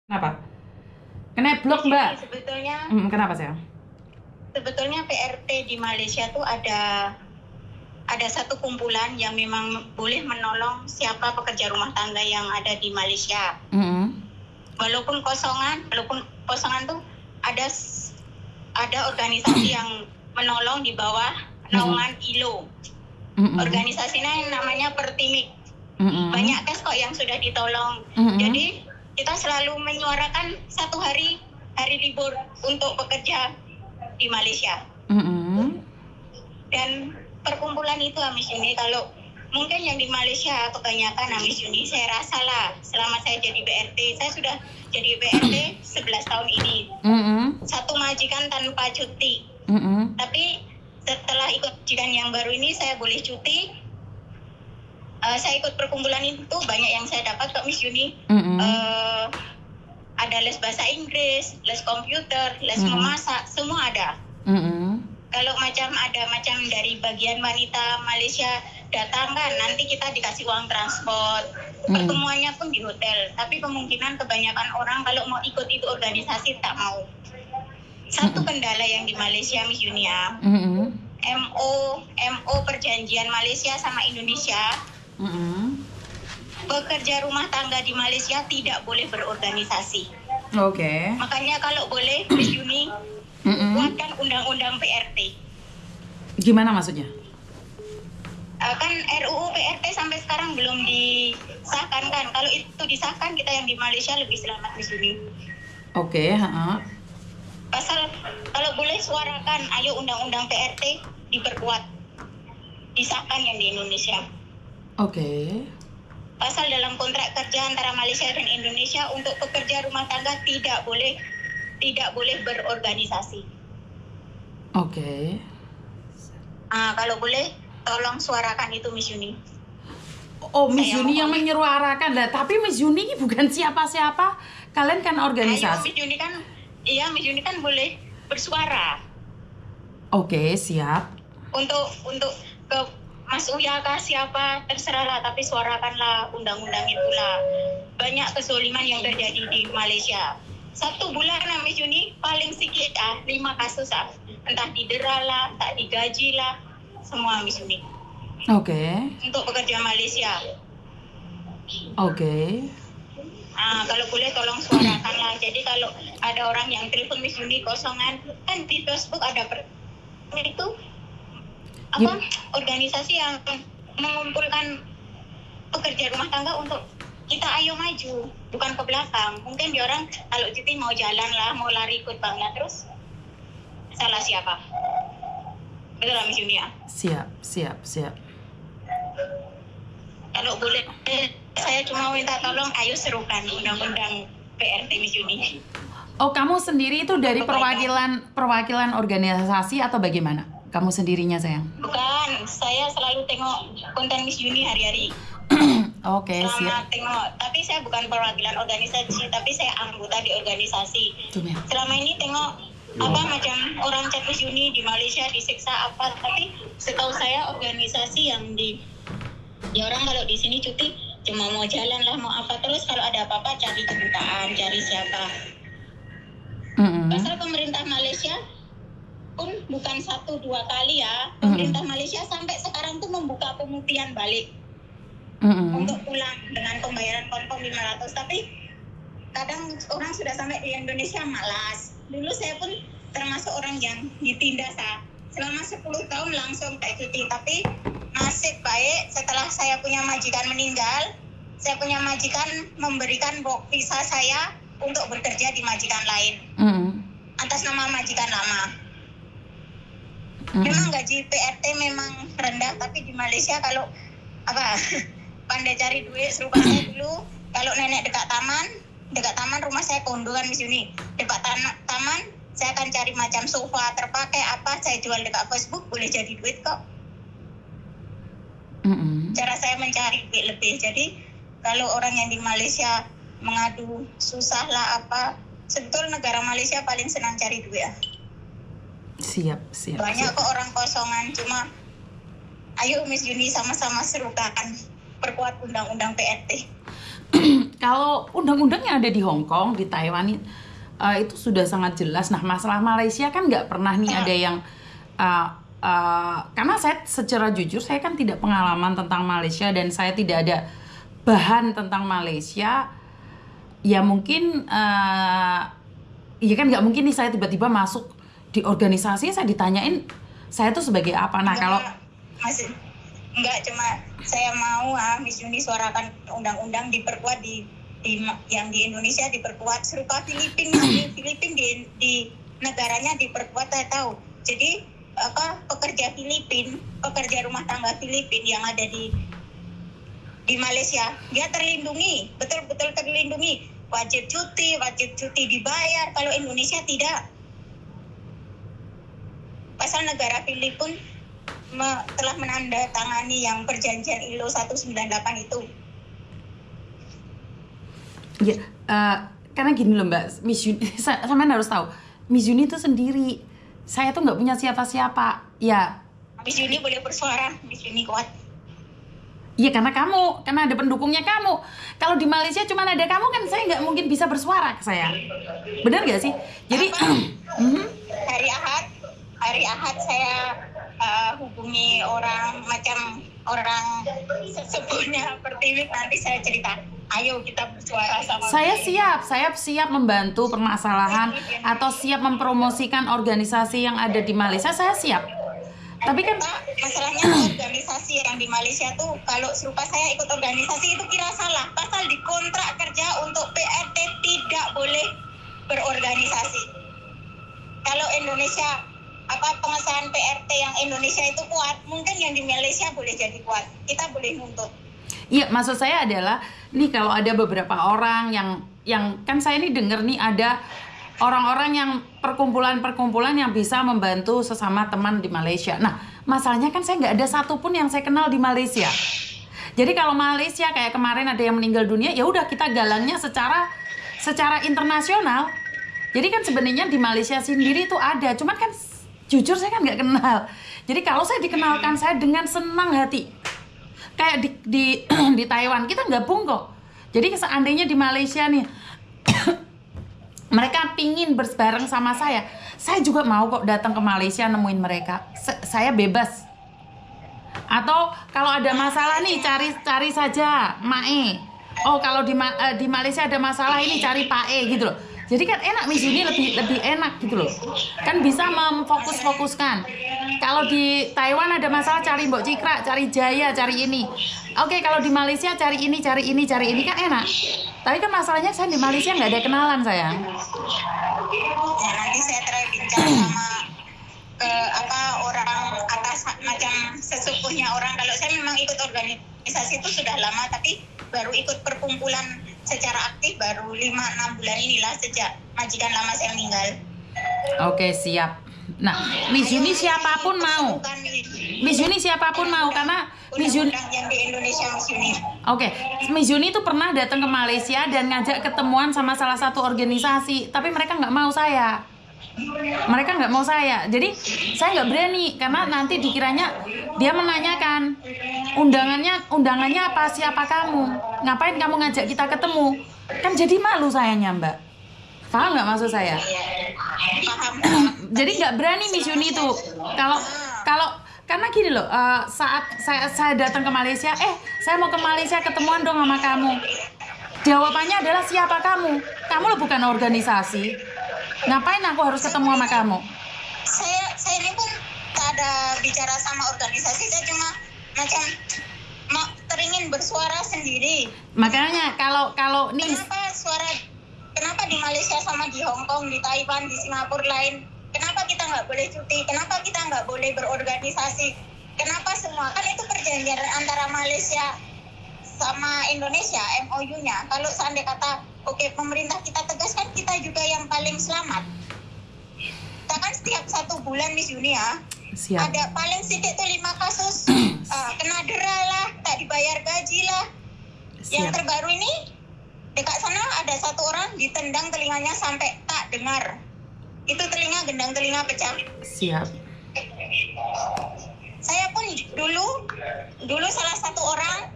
Kenapa? Kena blok, Mbak. Sebetulnya Kenapa, sayang? sebetulnya PRT di Malaysia tuh ada satu kumpulan yang memang boleh menolong siapa pekerja rumah tangga yang ada di Malaysia. Walaupun kosongan tuh ada organisasi yang menolong di bawah naungan ILO. Organisasinya yang namanya Pertimik. Banyak kes kok yang sudah ditolong. Jadi kita selalu menyuarakan satu hari libur untuk pekerja di Malaysia. Dan perkumpulan itu, Miss Yuni, kalau mungkin yang di Malaysia kebanyakan, Miss Yuni, saya rasa lah selama saya jadi BRT, saya sudah jadi BRT 11 tahun ini. Satu majikan tanpa cuti. Tapi setelah ikut majikan yang baru ini, saya boleh cuti. Saya ikut perkumpulan itu, banyak yang saya dapat kok, Miss Yuni. Ada les bahasa Inggris, les komputer, les memasak, semua ada. Kalau macam dari bagian wanita Malaysia datang kan, nanti kita dikasih uang transport. Pertemuannya pun di hotel. Tapi kemungkinan kebanyakan orang kalau mau ikut itu organisasi tak mau. Satu kendala yang di Malaysia, Miss Yunia, MO perjanjian Malaysia sama Indonesia. Pekerja rumah tangga di Malaysia tidak boleh berorganisasi. Makanya kalau boleh, Miss Yuni, buatkan undang-undang PRT. Gimana maksudnya? Kan RUU PRT sampai sekarang belum disahkan kan. Kalau itu disahkan, kita yang di Malaysia lebih selamat, Miss Yuni. Pasal kalau boleh suarakan, ayo undang-undang PRT diperkuat, disahkan yang di Indonesia. Pasal dalam kontrak kerja antara Malaysia dan Indonesia, untuk pekerja rumah tangga tidak boleh berorganisasi. Kalau boleh tolong suarakan itu, Miss Yuni. Miss Yuni yang menyuarakan lah. Tapi Miss Yuni bukan siapa-siapa. Kalian kan organisasi. Miss Yuni kan boleh bersuara. Siap. Untuk ke Mas Uya kah siapa, terserahlah, tapi suarakanlah undang-undang itulah. Banyak kezoliman yang terjadi di Malaysia. 1 bulan, Miss Yuni, paling sedikit 5 kasus entah didera lah, tak digaji lah, semua, Miss Yuni. Untuk pekerja Malaysia. Kalau boleh tolong suarakanlah. Jadi kalau ada orang yang telepon Miss Yuni kosongan, kan di Facebook ada itu organisasi yang mengumpulkan pekerja rumah tangga untuk kita ayo maju, bukan ke belakang. Mungkin dia orang kalau cuti mau jalan lah, mau lari ikut bangga terus. Salah siapa? Betul lah, Miss Yuni ya? Siap. Kalau boleh, saya cuma minta tolong, ayo serukan undang-undang PRT, Miss Yuni. Kamu sendiri itu dari perwakilan organisasi atau bagaimana? Kamu sendirinya, sayang? Bukan, saya selalu tengok konten Miss Yuni hari-hari. Siap. Tengok, tapi saya bukan perwakilan organisasi, tapi saya anggota di organisasi. Selama ini tengok macam orang chat Miss Yuni di Malaysia disiksa apa, tapi setahu saya organisasi yang orang kalau di sini cuti cuma mau jalan lah, mau apa, terus kalau ada apa-apa cari kedutaan, cari siapa. Pasal pemerintah Malaysia pun bukan 1-2 kali ya, pemerintah Malaysia sampai sekarang tuh membuka pemutihan balik untuk pulang dengan pembayaran konfirm 500. Tapi kadang orang sudah sampai di Indonesia malas. Dulu saya pun termasuk orang yang ditindas selama 10 tahun langsung kayak cuti. Tapi nasib baik setelah saya punya majikan meninggal, saya punya majikan memberikan visa saya untuk bekerja di majikan lain atas nama majikan lama. Memang gaji PRT memang rendah, tapi di Malaysia kalau pandai cari duit, serupa saya dulu. Kalau nenek dekat taman rumah saya kondo kan, Miss Yuni. Dekat taman saya akan cari macam sofa terpakai apa, saya jual dekat Facebook, boleh jadi duit kok. Cara saya mencari duit lebih. Jadi kalau orang yang di Malaysia mengadu susah lah apa, sebetulnya negara Malaysia paling senang cari duit ya. Siap. Banyak kok orang kosongan, cuma ayo Miss Yuni sama-sama serukan perkuat undang-undang PRT. kalau undang-undang yang ada di Hong Kong, di Taiwan itu sudah sangat jelas. Nah, masalah Malaysia kan nggak pernah nih ada yang karena saya secara jujur saya kan tidak pengalaman tentang Malaysia dan saya tidak ada bahan tentang Malaysia. Ya mungkin ya kan nggak mungkin nih saya tiba-tiba masuk di organisasi saya ditanyain saya tuh sebagai apa. Nah, kalau masih enggak, cuma saya mau Miss Uni suarakan undang-undang diperkuat di yang di Indonesia diperkuat serupa Filipina. di negaranya diperkuat, saya tahu. Jadi pekerja Filipin, pekerja rumah tangga Filipin yang ada di Malaysia, dia terlindungi, betul-betul terlindungi, wajib cuti dibayar. Kalau Indonesia tidak. Pasal negara Filipina telah menandatangani yang perjanjian ILO 198 itu. Ya, karena gini loh Mbak, Miss Uni, sampean harus tahu, Miss Uni itu sendiri. Saya tuh nggak punya siapa-siapa. Ya. Miss Uni boleh bersuara, Miss Uni kuat. Iya, karena ada pendukungnya kamu. Kalau di Malaysia cuma ada kamu kan saya nggak mungkin bisa bersuara ke saya. Benar nggak sih? Jadi hari Ahad saya hubungi orang sesepuhnya Pertiwi, nanti saya cerita. Ayo kita bersuara sama. Saya siap membantu permasalahan atau siap mempromosikan organisasi yang ada di Malaysia. Saya siap. Tapi kan masalahnya organisasi yang di Malaysia tuh, kalau serupa saya ikut organisasi itu kira salah. Pasal di kontrak kerja untuk PRT tidak boleh berorganisasi. Kalau Indonesia pengesahan PRT yang Indonesia itu kuat, mungkin yang di Malaysia boleh jadi kuat. Kita boleh nuntut. Iya, maksud saya adalah nih kalau ada beberapa orang yang kan saya ini dengar nih ada orang-orang yang perkumpulan yang bisa membantu sesama teman di Malaysia. Nah, masalahnya kan saya nggak ada satupun yang saya kenal di Malaysia. Jadi kalau Malaysia kayak kemarin ada yang meninggal dunia, ya udah kita galangnya secara internasional. Jadi kan sebenarnya di Malaysia sendiri itu ada, cuman kan jujur saya kan nggak kenal. Jadi kalau saya dikenalkan, saya dengan senang hati. Kayak di Taiwan kita gabung kok. Jadi seandainya di Malaysia nih mereka pingin berbareng sama saya juga mau kok datang ke Malaysia nemuin mereka. Saya bebas. Atau kalau ada masalah nih cari saja Mae. Oh, kalau di Malaysia ada masalah ini cari Pak E gitu loh. Jadi kan enak, Miss Uni lebih enak gitu loh. Kan bisa memfokuskan. Kalau di Taiwan ada masalah cari Mbok Cikra, cari Jaya, cari ini. Oke, kalau di Malaysia cari ini kan enak. Tapi kan masalahnya saya di Malaysia nggak ada kenalan, sayang. Ya, nanti saya terakhir bincang sama orang atas macam sesepuhnya orang. Kalau saya memang ikut organisasi itu sudah lama, tapi baru ikut perkumpulan secara aktif baru 5-6 bulan inilah sejak majikan lama saya meninggal. Oke, siap. Nah, Miss Uni siapapun mau. Miss Uni siapapun mau karena Miss Uni yang di Indonesia Miss Uni. Oke, Miss Uni itu pernah datang ke Malaysia dan ngajak ketemuan sama salah satu organisasi, tapi mereka nggak mau saya. Jadi saya nggak berani karena nanti dikiranya dia menanyakan undangannya apa, siapa kamu, ngapain kamu ngajak kita ketemu, kan jadi malu sayanya Mbak. Paham nggak maksud saya? Paham. Jadi nggak berani Miss Uni itu kalau karena gini loh, saat saya datang ke Malaysia, saya mau ke Malaysia ketemuan dong sama kamu. Jawabannya adalah siapa kamu? Kamu lo bukan organisasi. Ngapain aku harus ketemu sama kamu? Saya ini pun tak ada bicara sama organisasi, saya cuma macam teringin bersuara sendiri. Makanya kalau nih kenapa di Malaysia sama di Hong Kong, di Taiwan, di Singapura lain, kenapa kita nggak boleh cuti? Kenapa kita nggak boleh berorganisasi? Kenapa semua? Kan itu perjanjian antara Malaysia sama Indonesia, MOU-nya. Kalau seandainya kata, oke, pemerintah kita tegaskan, kita juga yang paling selamat. Kita kan setiap 1 bulan Miss Uni ya, ada paling sedikit tuh 5 kasus, kena dera lah, tak dibayar gaji lah. Yang terbaru ini, dekat sana ada 1 orang ditendang telinganya sampai tak dengar. Itu gendang telinga pecah. Siap. Saya pun dulu salah satu orang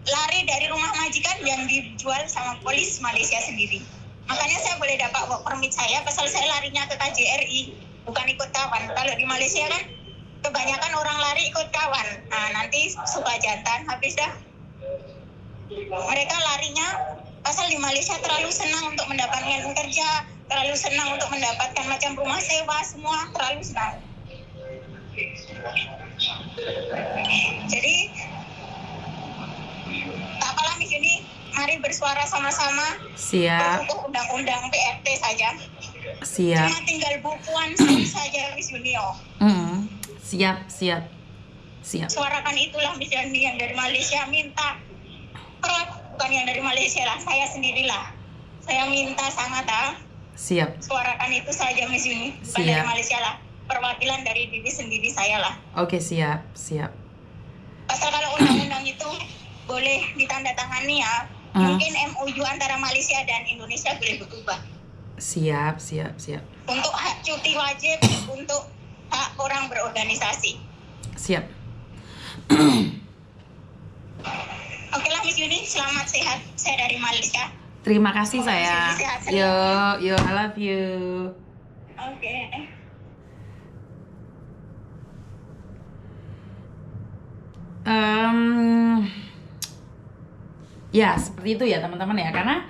lari dari rumah majikan yang dijual sama polis Malaysia sendiri. Makanya saya boleh dapat work permit saya, pasal saya larinya ke KJRI, bukan ikut kawan. Kalau di Malaysia kan kebanyakan orang lari ikut kawan. Nah, nanti suka jantan, habis dah. Mereka larinya, pasal di Malaysia terlalu senang untuk mendapatkan kerja, terlalu senang untuk mendapatkan macam rumah sewa, semua terlalu senang. Jadi, tak apalah Miss Yuni, mari bersuara sama-sama. Siap. Untuk undang-undang PRT saja. Siap. Cuma tinggal bukuan saja Miss Yuni. Siap. Suarakan itulah Miss Yuni yang dari Malaysia minta. Bukan yang dari Malaysia lah, saya sendirilah. Saya minta sangat Siap. suarakan itu saja Miss Yuni. Bukan dari Malaysia lah. Perwakilan dari diri sendiri saya lah. Oke, siap. Pasal kalau undang-undang itu boleh ditandatangani ya, mungkin MOU antara Malaysia dan Indonesia boleh berubah. Siap. Untuk hak cuti wajib, untuk hak orang berorganisasi. Siap. Oke lah Miss Yuni, selamat sehat. Saya dari Malaysia. Terima kasih saya. Sehat. Yo, I love you. Oke. Ya seperti itu ya teman-teman ya, karena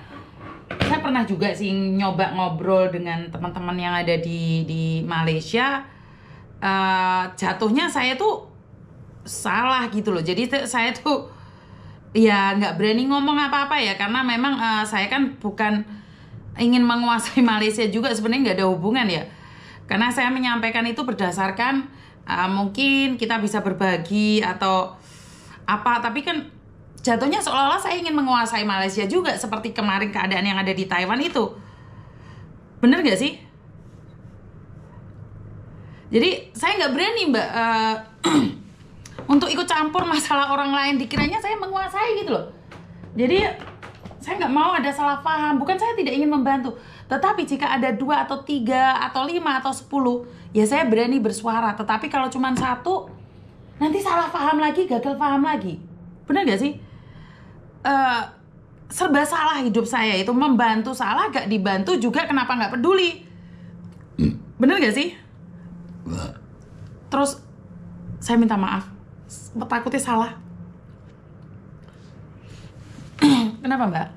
saya pernah juga sih nyoba ngobrol dengan teman-teman yang ada di Malaysia. Jatuhnya saya tuh salah gitu loh, jadi saya tuh ya nggak berani ngomong apa-apa ya, karena memang saya kan bukan ingin menguasai Malaysia juga, sebenarnya nggak ada hubungan ya, karena saya menyampaikan itu berdasarkan mungkin kita bisa berbagi atau apa, tapi kan jatuhnya seolah-olah saya ingin menguasai Malaysia juga, seperti kemarin keadaan yang ada di Taiwan itu. Bener gak sih? Jadi saya nggak berani Mbak untuk ikut campur masalah orang lain, dikiranya saya menguasai gitu loh. Jadi saya nggak mau ada salah paham, bukan saya tidak ingin membantu, tetapi jika ada 2 atau 3 atau 5 atau 10, ya saya berani bersuara. Tetapi kalau cuma 1, nanti salah paham lagi, gagal paham lagi. Bener gak sih? Serba salah hidup saya itu, membantu salah, gak dibantu juga kenapa gak peduli. Bener gak sih? Terus saya minta maaf, takutnya salah. Kenapa Mbak?